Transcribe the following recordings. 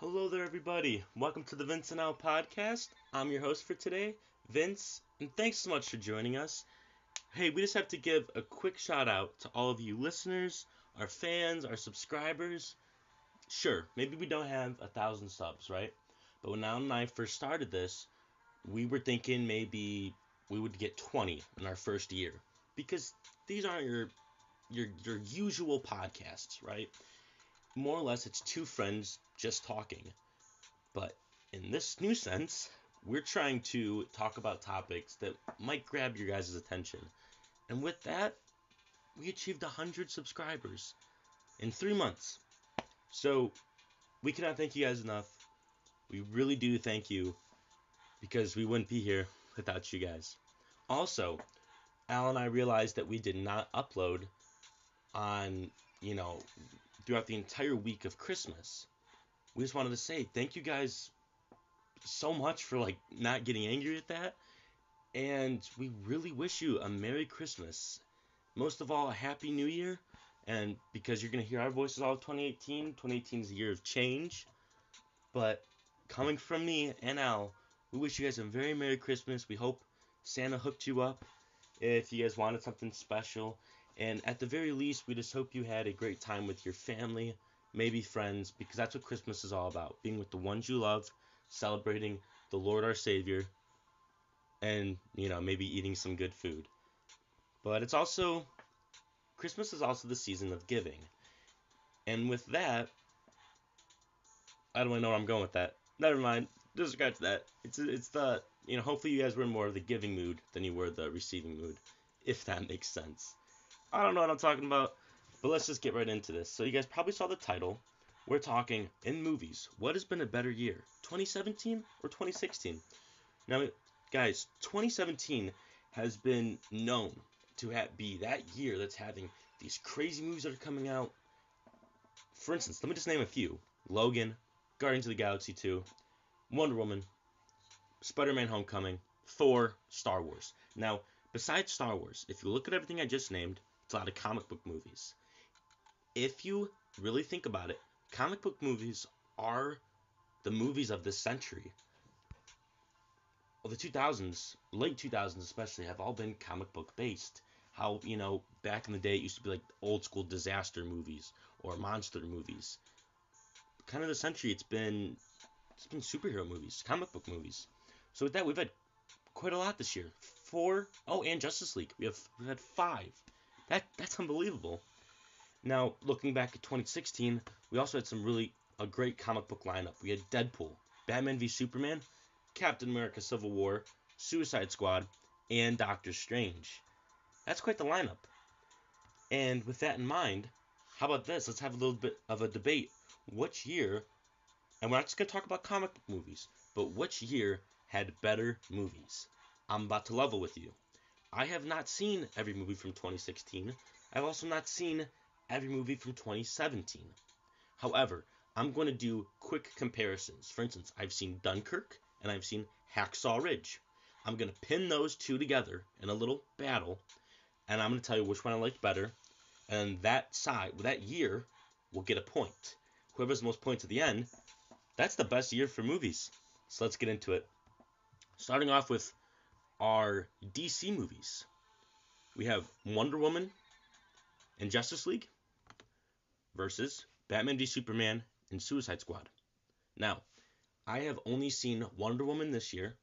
Hello there, everybody. Welcome to the Vince and Al podcast. I'm your host for today, Vince, and thanks so much for joining us. Hey, we just have to give a quick shout out to all of you listeners, our fans, our subscribers. Sure, maybe we don't have 1,000 subs, right? But when Al and I first started this, we were thinking maybe we would get 20 in our first year because these aren't your usual podcasts, right? More or less, it's two friends just talking. But in this new sense, we're trying to talk about topics that might grab your guys' attention. And with that, we achieved 100 subscribers in 3 months. So we cannot thank you guys enough. We really do thank you because we wouldn't be here without you guys. Also, Al and I realized that we did not upload on, you know, throughout the entire week of Christmas. We just wanted to say thank you guys so much for not getting angry at that. And we really wish you a Merry Christmas. Most of all, a Happy New Year. And because you're going to hear our voices all of 2018, 2018 is a year of change. But coming from me and Al, we wish you guys a very Merry Christmas. We hope Santa hooked you up if you guys wanted something special. And at the very least, we just hope you had a great time with your family, maybe friends, because that's what Christmas is all about. Being with the ones you love, celebrating the Lord our Savior, and maybe eating some good food. But it's also Christmas is also the season of giving. And with that, I don't really know where I'm going with that. Never mind. Disregard that. It's the hopefully you guys were in more of the giving mood than you were the receiving mood, if that makes sense. I don't know what I'm talking about, but let's just get right into this. So you guys probably saw the title. We're talking in movies. What has been a better year, 2017 or 2016? Now, guys, 2017 has been known to be that year that's having these crazy movies that are coming out. For instance, let me just name a few: Logan, Guardians of the Galaxy 2, Wonder Woman, Spider-Man: Homecoming, Thor, Star Wars. Now, besides Star Wars, if you look at everything I just named, it's a lot of comic book movies. If you really think about it, comic book movies are the movies of this century. Well, the 2000s, late 2000s especially, have all been comic book based. How, back in the day it used to be like old school disaster movies or monster movies. Kind of the century it's been superhero movies, comic book movies. So with that, we've had quite a lot this year. Four, oh, and Justice League. We've had five. That's unbelievable. Now, looking back at 2016, we also had a great comic book lineup. We had Deadpool, Batman v Superman, Captain America Civil War, Suicide Squad, and Doctor Strange. That's quite the lineup. And with that in mind, how about this? Let's have a little bit of a debate. Which year, and we're not just going to talk about comic book movies, but which year had better movies? I'm about to level with you. I have not seen every movie from 2016. I've also not seen every movie from 2017. However, I'm going to do quick comparisons. For instance, I've seen Dunkirk and I've seen Hacksaw Ridge. I'm going to pin those two together in a little battle, and I'm going to tell you which one I liked better, and that year will get a point. Whoever has the most points at the end, that's the best year for movies. So let's get into it. Starting off with our DC movies. We have Wonder Woman and Justice League versus Batman v Superman and Suicide Squad. Now, I have only seen Wonder Woman this year,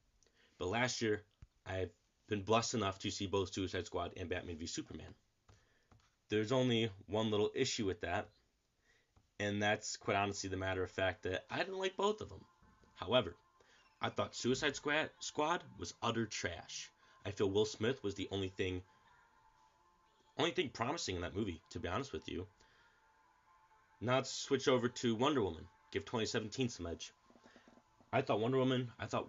but last year I've been blessed enough to see both Suicide Squad and Batman v Superman. There's only one little issue with that, and that's quite honestly the matter of fact that I didn't like both of them. However, I thought Suicide Squad was utter trash. I feel Will Smith was the only thing promising in that movie, to be honest with you. Now let's switch over to Wonder Woman. Give 2017 some edge. I thought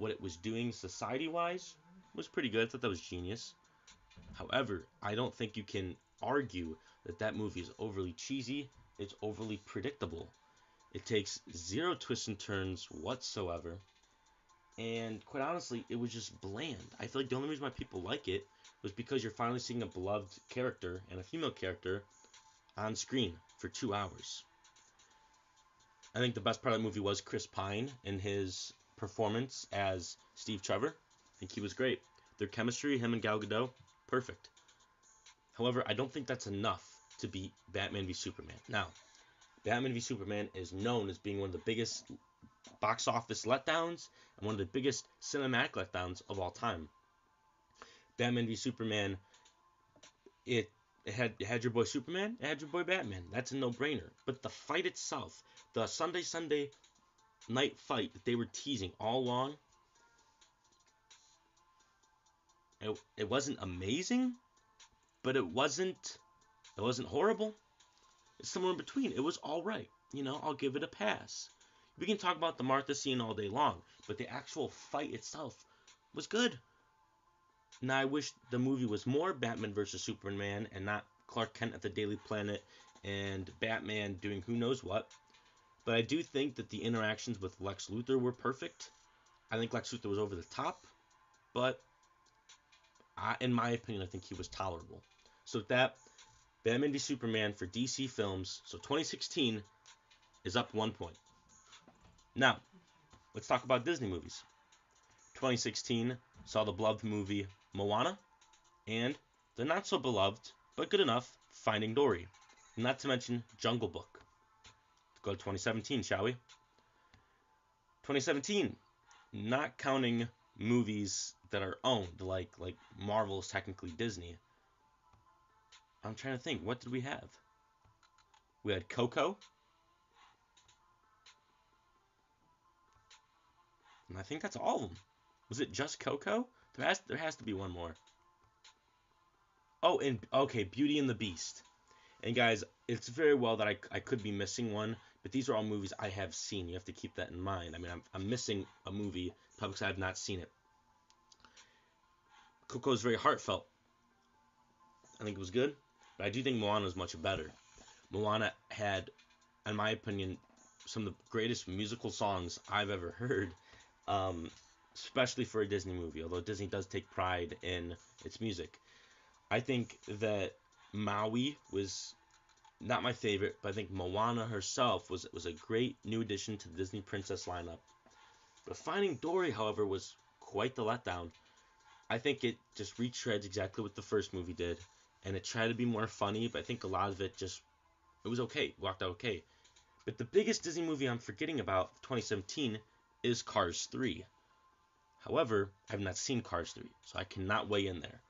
what it was doing society-wise was pretty good. I thought that was genius. However, I don't think you can argue that that movie is overly cheesy. It's overly predictable. It takes zero twists and turns whatsoever. And quite honestly, it was just bland. I feel like the only reason why people like it was because you're finally seeing a beloved character and a female character on screen for 2 hours. I think the best part of the movie was Chris Pine and his performance as Steve Trevor. I think he was great. Their chemistry, him and Gal Gadot, perfect. However, I don't think that's enough to beat Batman v Superman. Now, Batman v Superman is known as being one of the biggest box office letdowns and one of the biggest cinematic letdowns of all time. Batman v Superman, it had your boy Superman, it had your boy Batman. That's a no-brainer. But the fight itself, the Sunday night fight that they were teasing all along, it wasn't amazing, but it wasn't horrible. It's somewhere in between. It was all right. I'll give it a pass. We can talk about the Martha scene all day long, but the actual fight itself was good. Now, I wish the movie was more Batman versus Superman and not Clark Kent at the Daily Planet and Batman doing who knows what. But I do think that the interactions with Lex Luthor were perfect. I think Lex Luthor was over the top, but in my opinion, I think he was tolerable. So with that, Batman v Superman for DC Films, so 2016, is up 1 point. Now, let's talk about Disney movies. 2016 saw the beloved movie Moana and the not so beloved, but good enough, Finding Dory. Not to mention Jungle Book. Let's go to 2017, shall we? 2017, not counting movies that are owned, like Marvel is technically Disney. I'm trying to think, what did we have? We had Coco. And I think that's all of them. Was it just Coco? There has to be one more. Oh, and okay, Beauty and the Beast. And guys, it's very well that I could be missing one, but these are all movies I have seen. You have to keep that in mind. I mean, I'm missing a movie because I have not seen it. Coco is very heartfelt. I think it was good, but I do think Moana was much better. Moana had, in my opinion, some of the greatest musical songs I've ever heard, especially for a Disney movie, although Disney does take pride in its music. I think that Maui was not my favorite, but I think Moana herself was a great new addition to the Disney Princess lineup. But Finding Dory, however, was quite the letdown. I think it just retreads exactly what the first movie did, and it tried to be more funny, but I think a lot of it was okay, walked out okay. But the biggest Disney movie I'm forgetting about 2017 is Cars 3. However, I've not seen Cars 3, so I cannot weigh in there.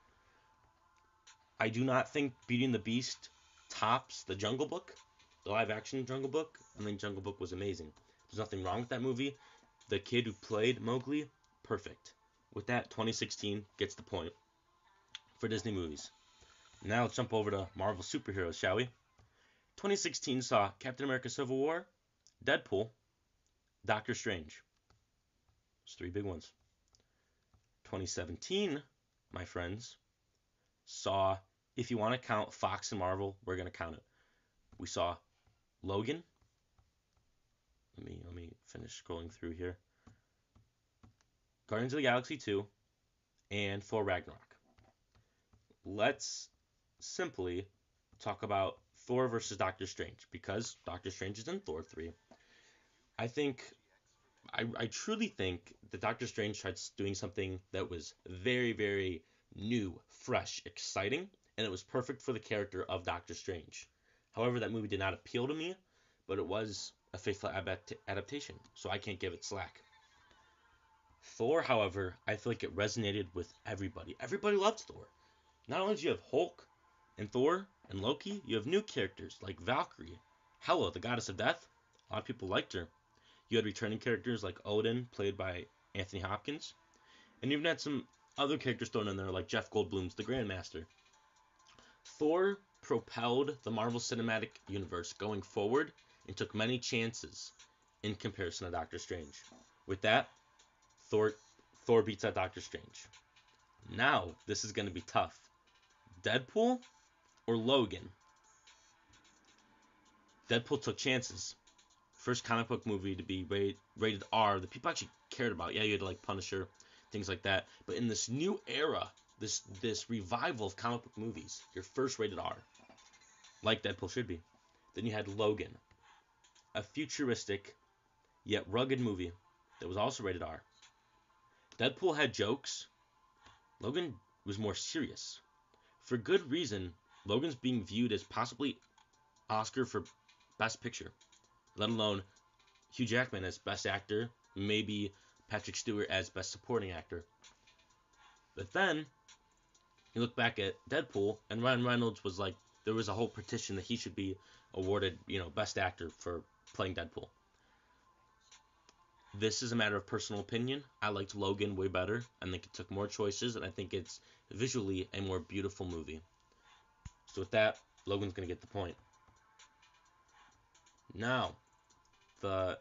I do not think Beauty and the Beast tops the Jungle Book, the live-action Jungle Book. I think Jungle Book was amazing. There's nothing wrong with that movie. The kid who played Mowgli, perfect. With that, 2016 gets the point for Disney movies. Now let's jump over to Marvel superheroes, shall we? 2016 saw Captain America Civil War, Deadpool, Doctor Strange. Those three big ones. 2017, my friends, saw, if you want to count Fox and Marvel, we're going to count it. We saw Logan. Let me finish scrolling through here. Guardians of the Galaxy 2 and Thor Ragnarok. Let's simply talk about Thor versus Doctor Strange, because Doctor Strange is in Thor 3. I truly think that Doctor Strange tried doing something that was very, very new, fresh, exciting, and it was perfect for the character of Doctor Strange. However, that movie did not appeal to me, but it was a faithful adaptation, so I can't give it slack. Thor, however, I feel like it resonated with everybody. Everybody loved Thor. Not only do you have Hulk and Thor and Loki, you have new characters like Valkyrie, Hela, the goddess of death. A lot of people liked her. You had returning characters like Odin, played by Anthony Hopkins. And you even had some other characters thrown in there like Jeff Goldblum's the Grandmaster. Thor propelled the Marvel Cinematic Universe going forward and took many chances in comparison to Doctor Strange. With that, Thor beats out Doctor Strange. Now, this is going to be tough. Deadpool or Logan? Deadpool took chances. First comic book movie to be rated R that people actually cared about. Yeah, you had like Punisher, things like that. But in this new era, this revival of comic book movies, your first rated R, like Deadpool should be. Then you had Logan, a futuristic yet rugged movie that was also rated R. Deadpool had jokes. Logan was more serious. For good reason, Logan's being viewed as possibly Oscar for Best Picture, let alone Hugh Jackman as Best Actor, maybe Patrick Stewart as Best Supporting Actor. But then, you look back at Deadpool, and Ryan Reynolds was like, there was a whole petition that he should be awarded, Best Actor for playing Deadpool. This is a matter of personal opinion. I liked Logan way better. I think it took more choices, and I think it's visually a more beautiful movie. So with that, Logan's going to get the point. Now, the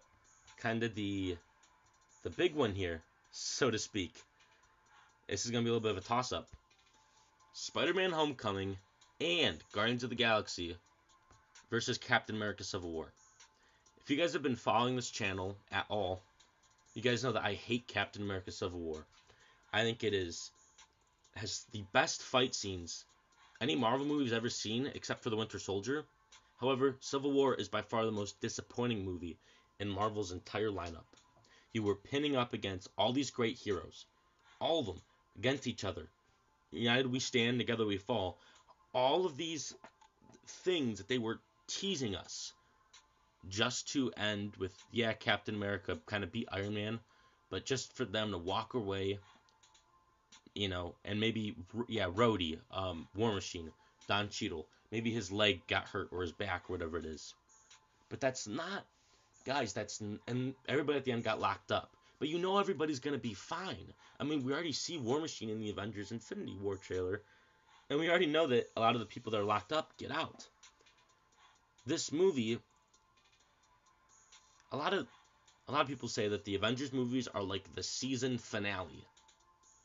big one here, so to speak. This is going to be a little bit of a toss-up. Spider-Man Homecoming and Guardians of the Galaxy versus Captain America Civil War. If you guys have been following this channel at all, you guys know that I hate Captain America Civil War. I think it has the best fight scenes any Marvel movie has ever seen, except for The Winter Soldier. However, Civil War is by far the most disappointing movie in Marvel's entire lineup. You were pinning up against all these great heroes, all of them, against each other. United we stand, together we fall. All of these things that they were teasing us, just to end with, Captain America kind of beat Iron Man, but just for them to walk away, and maybe, Rhodey, War Machine, Don Cheadle, maybe his leg got hurt or his back or whatever it is. But that's not, guys, and everybody at the end got locked up. But everybody's going to be fine. I mean, we already see War Machine in the Avengers Infinity War trailer, and we already know that a lot of the people that are locked up get out. This movie, a lot of people say that the Avengers movies are like the season finale,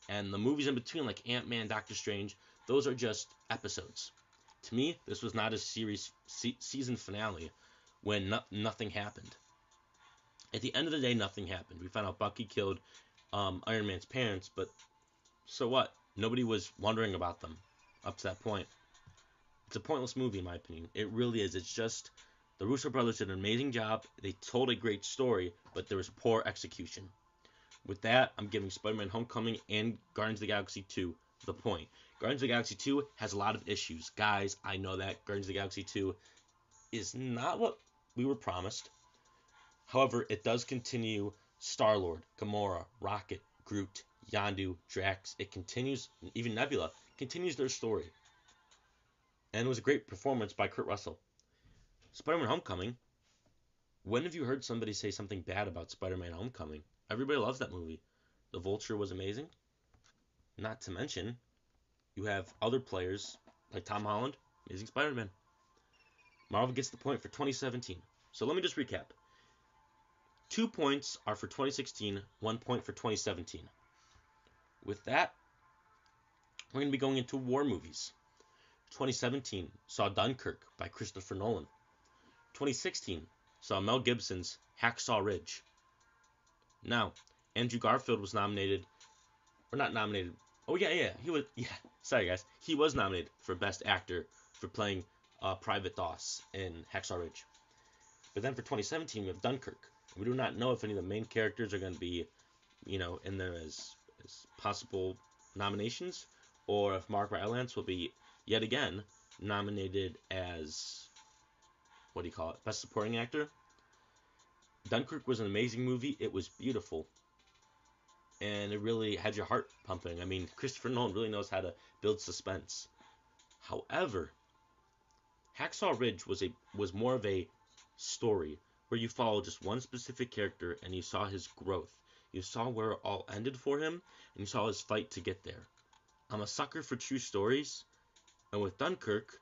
and the movies in between, like Ant-Man, Doctor Strange, those are just episodes. To me, this was not a season finale when nothing happened. At the end of the day, nothing happened. We found out Bucky killed Iron Man's parents, but so what? Nobody was wondering about them up to that point. It's a pointless movie, in my opinion. It really is. It's just, the Russo brothers did an amazing job. They told a great story, but there was poor execution. With that, I'm giving Spider-Man Homecoming and Guardians of the Galaxy 2 the point. Guardians of the Galaxy 2 has a lot of issues. Guys, I know that. Guardians of the Galaxy 2 is not what we were promised. However, it does continue Star-Lord, Gamora, Rocket, Groot, Yondu, Drax. It continues, even Nebula, continues their story. And it was a great performance by Kurt Russell. Spider-Man Homecoming. When have you heard somebody say something bad about Spider-Man Homecoming? Everybody loves that movie. The Vulture was amazing. Not to mention, you have other players like Tom Holland, Amazing Spider-Man. Marvel gets the point for 2017. So let me just recap. 2 points are for 2016, 1 point for 2017. With that, we're going to be going into war movies. 2017 saw Dunkirk by Christopher Nolan. 2016 saw Mel Gibson's Hacksaw Ridge. Now, Andrew Garfield was nominated, or not nominated. Oh he was. Sorry guys, he was nominated for Best Actor for playing Private Doss in Hacksaw Ridge. But then for 2017 we have Dunkirk. We do not know if any of the main characters are going to be, in there as possible nominations, or if Mark Rylance will be yet again nominated as, Best Supporting Actor. Dunkirk was an amazing movie. It was beautiful, and it really had your heart pumping. I mean, Christopher Nolan really knows how to build suspense. However, Hacksaw Ridge was more of a story where you follow just one specific character and you saw his growth. You saw where it all ended for him, and you saw his fight to get there. I'm a sucker for true stories, and with Dunkirk,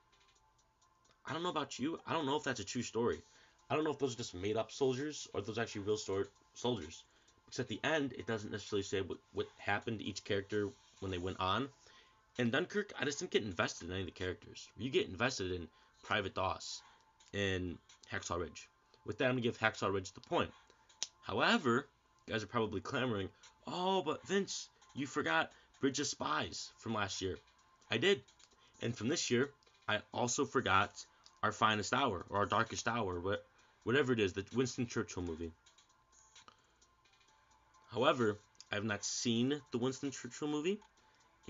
I don't know about you, I don't know if that's a true story. I don't know if those are just made up soldiers or if those are actually real soldiers. Because at the end, it doesn't necessarily say what happened to each character when they went on. In Dunkirk, I just didn't get invested in any of the characters. You get invested in Private Doss in Hacksaw Ridge. With that, I'm going to give Hacksaw Ridge the point. However, you guys are probably clamoring, oh, but Vince, you forgot Bridge of Spies from last year. I did. And from this year, I also forgot Our Finest Hour, or Our Darkest Hour, whatever it is, the Winston Churchill movie. However, I have not seen the Winston Churchill movie,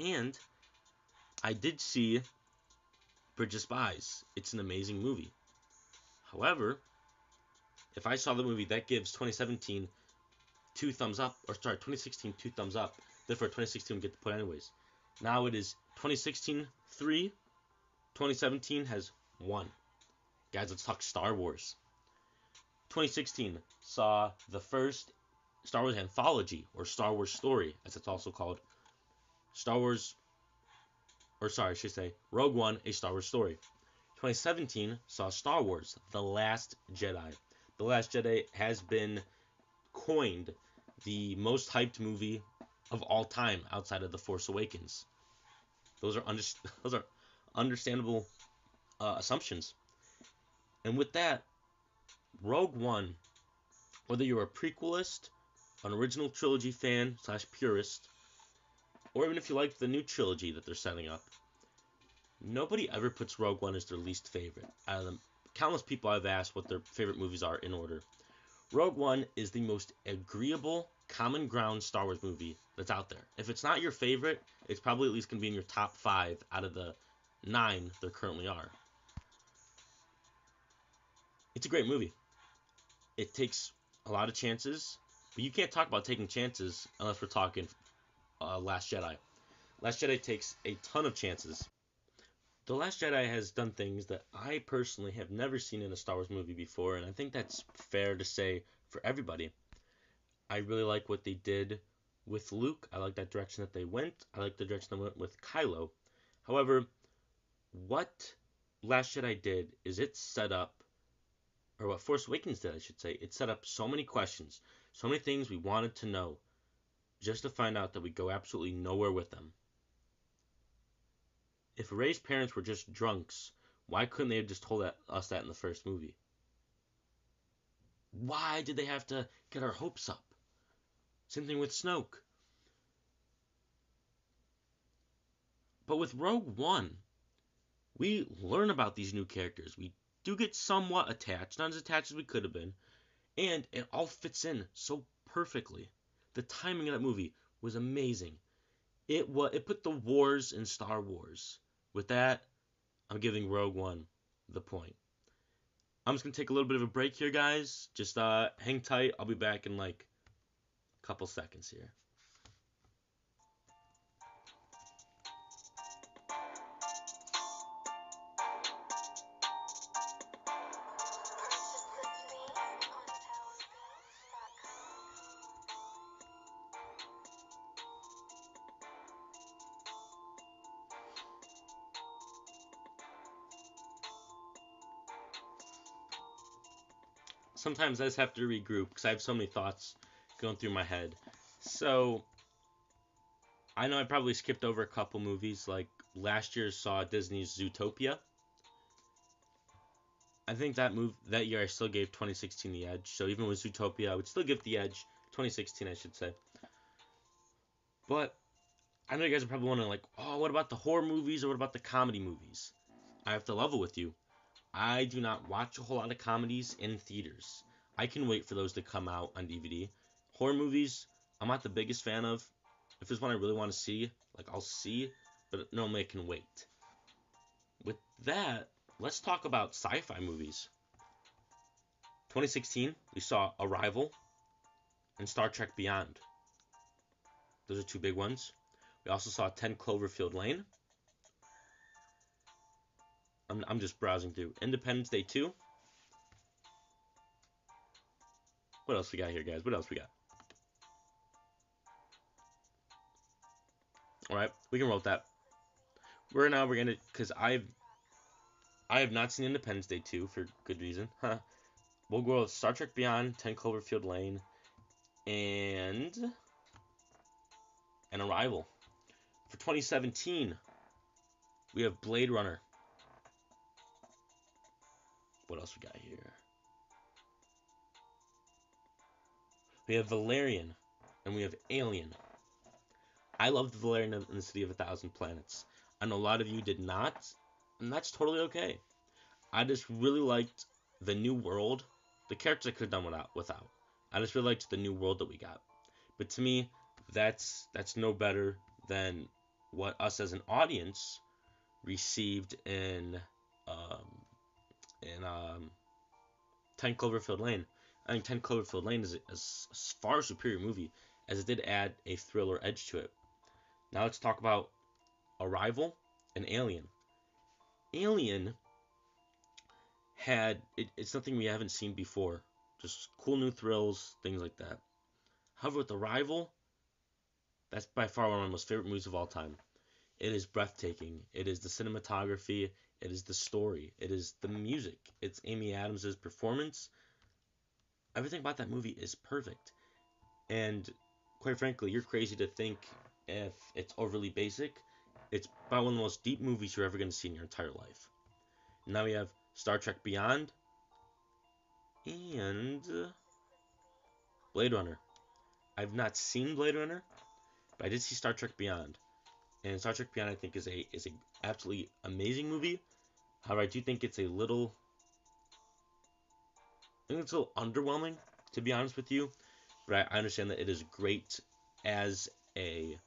and I did see Bridge of Spies. It's an amazing movie. However, if I saw the movie, that gives 2017 two thumbs up, or sorry, 2016 two thumbs up. Therefore, 2016 we get to put anyways. Now it is 2016 3, 2017 has 1. Guys, let's talk Star Wars. 2016 saw the first Star Wars anthology, or Star Wars story, as it's also called. Rogue One, a Star Wars story. 2017 saw Star Wars, The Last Jedi. The Last Jedi has been coined the most hyped movie of all time outside of The Force Awakens. Those are understandable assumptions. And with that, Rogue One, whether you're a prequelist, an original trilogy fan / purist, or even if you like the new trilogy that they're setting up, nobody ever puts Rogue One as their least favorite. Out of the countless people I've asked what their favorite movies are in order, Rogue One is the most agreeable, common ground Star Wars movie that's out there. If it's not your favorite, it's probably at least going to be in your top 5 out of the 9 there currently are. It's a great movie. It takes a lot of chances, but you can't talk about taking chances unless we're talking Last Jedi. Last Jedi takes a ton of chances. The Last Jedi has done things that I personally have never seen in a Star Wars movie before, and I think that's fair to say for everybody. I really like what they did with Luke. I like that direction that they went. I like the direction they went with Kylo. However, what Last Jedi did is it set up, or what Force Awakens did, I should say, it set up so many questions, so many things we wanted to know, just to find out that we go absolutely nowhere with them. If Rey's parents were just drunks, why couldn't they have just told us that in the first movie? Why did they have to get our hopes up? Same thing with Snoke. But with Rogue One, we learn about these new characters. We do get somewhat attached, not as attached as we could have been, and it all fits in so perfectly. The timing of that movie was amazing. It put the wars in Star Wars. With that, I'm giving Rogue One the point. I'm just going to take a little bit of a break here, guys. Just hang tight. I'll be back in like a couple seconds here. Sometimes I just have to regroup because I have so many thoughts going through my head. So, I know I probably skipped over a couple movies, like last year saw Disney's Zootopia. I think that year I still gave 2016 the edge. So even with Zootopia, I would still give the edge. 2016, I should say. But I know you guys are probably wondering, like, oh, what about the horror movies or what about the comedy movies? I have to level with you. I do not watch a whole lot of comedies in theaters. I can wait for those to come out on DVD. Horror movies, I'm not the biggest fan of. If there's one I really want to see, like I'll see, but normally I can wait. With that, let's talk about sci-fi movies. 2016, we saw Arrival and Star Trek Beyond. Those are 2 big ones. We also saw 10 Cloverfield Lane. I'm just browsing through. Independence Day 2. What else we got here, guys? What else we got? Alright, we can roll with that. We're gonna, because I have not seen Independence Day 2 for good reason. We'll go with Star Trek Beyond, 10 Cloverfield Lane, and Arrival. For 2017, we have Blade Runner. What else we got here? We have Valerian, and we have Alien. I loved Valerian and the City of a Thousand Planets. I know a lot of you did not, and that's totally okay. I just really liked the new world the characters I could have done without. I just really liked the new world that we got. But to me, that's no better than what us as an audience received um, in 10 Cloverfield Lane. I think 10 Cloverfield Lane is a far superior movie, as it did add a thriller edge to it. Now let's talk about Arrival and Alien. Alien it's nothing we haven't seen before. Just cool new thrills, things like that. However, with Arrival, that's by far one of my most favorite movies of all time. It is breathtaking. It is the cinematography. It is the story. It is the music. It's Amy Adams' performance. Everything about that movie is perfect. And quite frankly, you're crazy to think if it's overly basic. It's about one of the most deep movies you're ever going to see in your entire life. Now we have Star Trek Beyond and Blade Runner. I've not seen Blade Runner, but I did see Star Trek Beyond. And Star Trek Beyond, I think, is a absolutely amazing movie. However, I do think it's a little underwhelming, to be honest with you. But I understand that it is great as a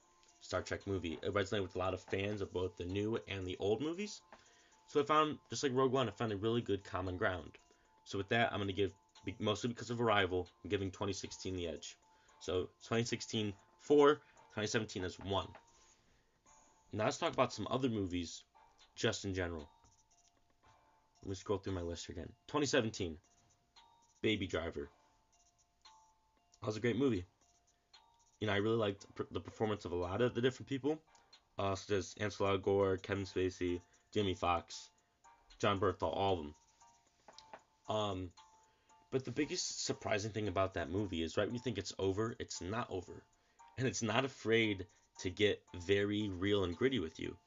Star Trek movie. It resonated with a lot of fans of both the new and the old movies. So I found, just like Rogue One, I found a really good common ground. So with that, I'm going to give, mostly because of Arrival, I'm giving 2016 the edge. So 2016 4, 2017 is 1. Now let's talk about some other movies, just in general. Let me scroll through my list again. 2017, Baby Driver. That was a great movie. I really liked the performance of a lot of the different people, such as Ansel Elgort, Kevin Spacey, Jamie Foxx, John Bernthal, all of them. But the biggest surprising thing about that movie is right when you think it's over, it's not over. And it's not afraid to get very real and gritty with you.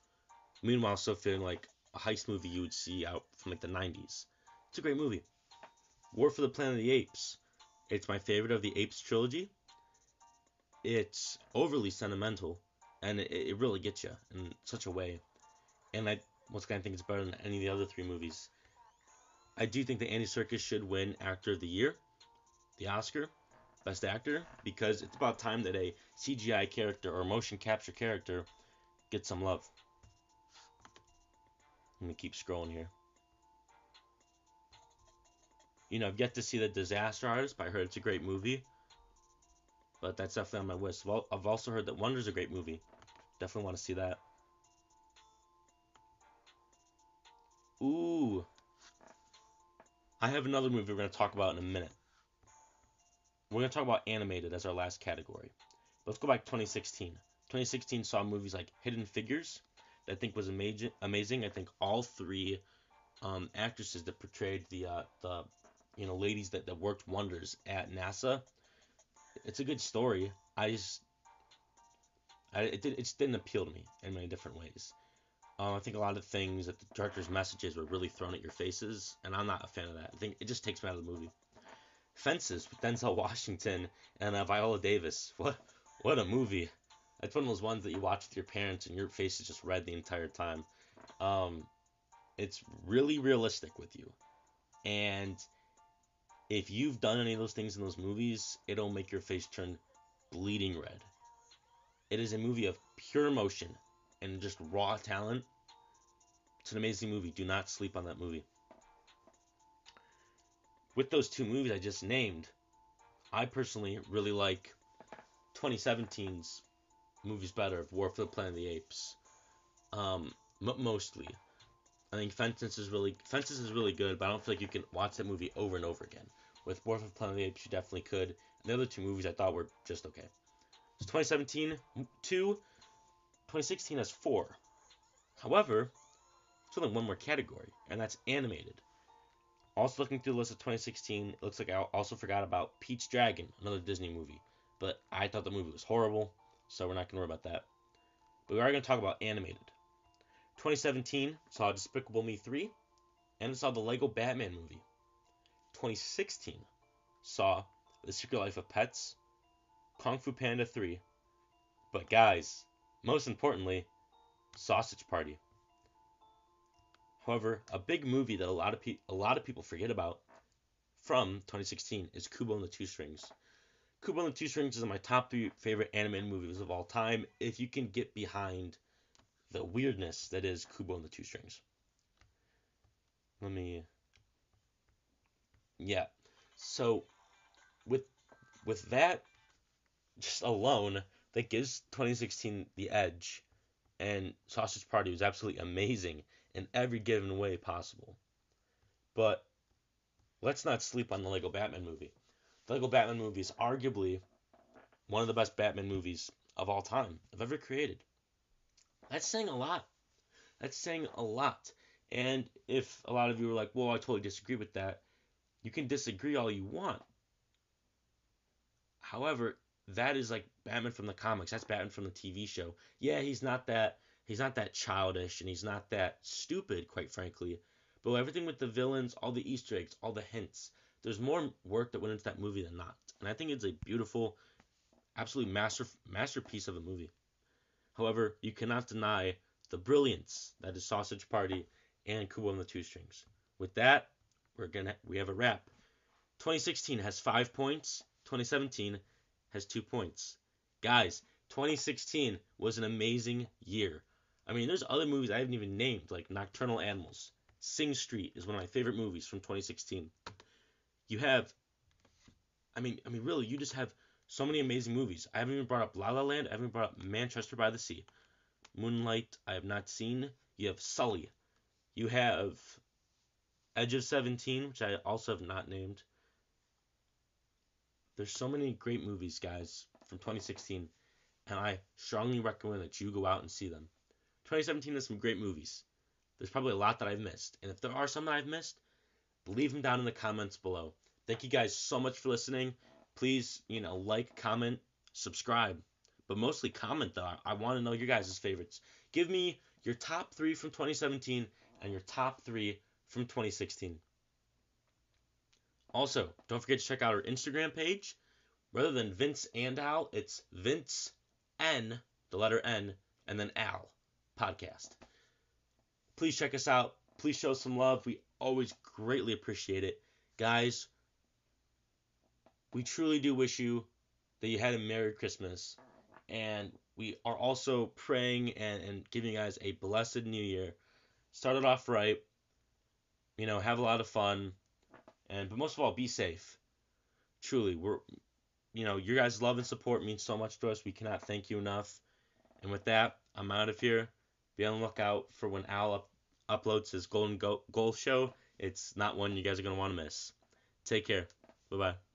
Meanwhile, still feeling like a heist movie you would see out from like the 90s. It's a great movie. War for the Planet of the Apes. It's my favorite of the Apes trilogy. It's overly sentimental, and it really gets you in such a way. And I think it's better than any of the other 3 movies. I do think that Andy Serkis should win Actor of the Year, the Oscar, Best Actor, because it's about time that a CGI character or motion capture character gets some love. Let me keep scrolling here. I've yet to see The Disaster Artist, but I heard it's a great movie. But that's definitely on my list. Well, I've also heard that Wonder's a great movie. Definitely want to see that. Ooh. I have another movie we're going to talk about in a minute. We're going to talk about animated as our last category. But let's go back to 2016. 2016 saw movies like Hidden Figures, that I think was amazing. I think all 3 actresses that portrayed the ladies that worked wonders at NASA. It's a good story. It just didn't appeal to me in many different ways. I think a lot of things that the director's messages were really thrown at your faces, and I'm not a fan of that. I think it just takes me out of the movie. Fences with Denzel Washington and Viola Davis. What a movie! That's one of those ones that you watch with your parents and your face is just red the entire time. It's really realistic with you, and if you've done any of those things in those movies, it'll make your face turn bleeding red. It is a movie of pure emotion and just raw talent. It's an amazing movie. Do not sleep on that movie. With those 2 movies I just named, I personally really like 2017's movies better, of War for the Planet of the Apes. Mostly. I think Fences is really good, but I don't feel like you can watch that movie over and over again. With War for the Planet of the Apes, you definitely could. And the other 2 movies I thought were just okay. So 2017, 2. 2016 has 4. However, there's only one more category, and that's animated. Also looking through the list of 2016, it looks like I also forgot about Pete's Dragon, another Disney movie. But I thought the movie was horrible, so we're not going to worry about that. But we are going to talk about animated. 2017 saw Despicable Me 3, and it saw the Lego Batman movie. 2016 saw The Secret Life of Pets, Kung Fu Panda 3, but guys, most importantly, Sausage Party. However, a big movie that a lot of people forget about from 2016 is Kubo and the Two Strings. Kubo and the Two Strings is my top 3 favorite animated movies of all time if you can get behind the weirdness that is Kubo and the Two Strings. Yeah. So with that just alone, that gives 2016 the edge, and Sausage Party was absolutely amazing in every given way possible. But let's not sleep on the Lego Batman movie. The Lego Batman movie is arguably one of the best Batman movies of all time, I've ever created. That's saying a lot. That's saying a lot. And if a lot of you are like, well, I totally disagree with that, you can disagree all you want. However, that is like Batman from the comics. That's Batman from the TV show. Yeah, he's not that childish, and he's not that stupid, quite frankly. But everything with the villains, all the Easter eggs, all the hints, there's more work that went into that movie than not. And I think it's a beautiful, absolute masterpiece of a movie. However, you cannot deny the brilliance that is Sausage Party and Kubo and the Two Strings. With that, we have a wrap. 2016 has 5 points. 2017 has 2 points. Guys, 2016 was an amazing year. I mean, there's other movies I haven't even named, like Nocturnal Animals. Sing Street is one of my favorite movies from 2016. You have, really, you just have so many amazing movies. I haven't even brought up La La Land. I haven't brought up Manchester by the Sea. Moonlight, I have not seen. You have Sully. You have Edge of 17, which I also have not named. There's so many great movies, guys, from 2016, and I strongly recommend that you go out and see them. 2017 has some great movies. There's probably a lot that I've missed, and if there are some that I've missed, leave them down in the comments below. Thank you guys so much for listening. Please, like, comment, subscribe, but mostly comment, though. I want to know your guys' favorites. Give me your top 3 from 2017 and your top 3 from 2016. Also, don't forget to check out our Instagram page. Rather than Vince and Al, it's Vince N, the letter N, and then Al podcast. Please check us out. Please show some love. We always greatly appreciate it. Guys, we truly do wish you that you had a Merry Christmas. And we are also praying and giving you guys a blessed New Year. Start it off right. Have a lot of fun. But most of all, be safe. Truly, your guys' love and support means so much to us. We cannot thank you enough. And with that, I'm out of here. Be on the lookout for when Al uploads his Golden Goal show. It's not one you guys are going to want to miss. Take care. Bye-bye.